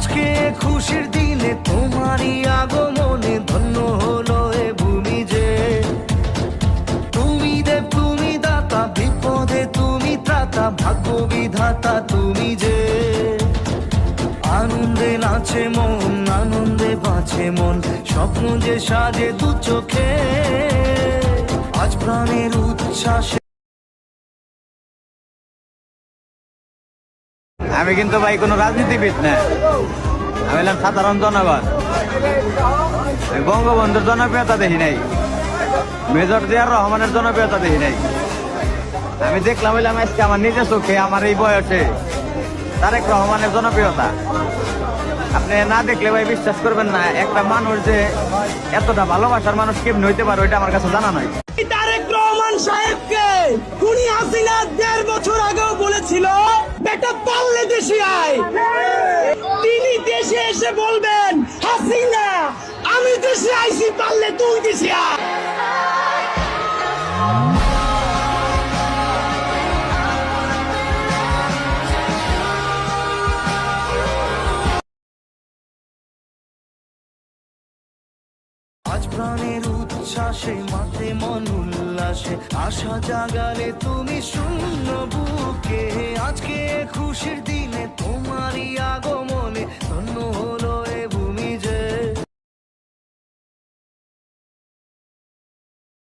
আজকে খুশির দিনে তোমারই আগমনে ধন্য হলো এ ভূমি যে। তুমি দেব তুমি দাতা, বিপদে তুমি ত্রাতা, ভাগ্য বিধাতা তুমি যে। আনন্দে নাচে মন, আনন্দে বাঁচে মন, স্বপ্ন যে সাজে দু চোখে, আজ প্রাণের উচ্ছ্বাসে। আমি কিন্তু ভাই কোনো রাজনীতিবিদ না, আমি হলাম সাধারণ জনগণ। বঙ্গবন্ধুর জনপ্রিয়তা দেখি নাই, মেজর জিয়ার রহমানের জনপ্রিয়তা দেখি নাই। আমি দেখলাম হইলাম আজকে আমার নিজের চোখে আমার এই বয়সে তারেক রহমানের জনপ্রিয়তা। আপনি না দেখলে ভাই বিশ্বাস করবেন না, একটা মানুষ যে এতটা ভালোবাসার মানুষ কেমনি হইতে পারে ওইটা আমার কাছে জানা নাই। তারেক রহমান সাহেবকে খুনি হাসিনা 1.5 বছর আগেও বলেছিল বেটা পারলে দেশে আয়। তিনি দেশে এসে বলবেন হাসিনা আমি দেশে আইছি, পারলে তুই দেশে আয়। আজ প্রাণের উচ্ছ্বাসে মাতে মন উল্লাসে, আশা জাগালে তুমি শূন্য বুকে। আজকে খুশির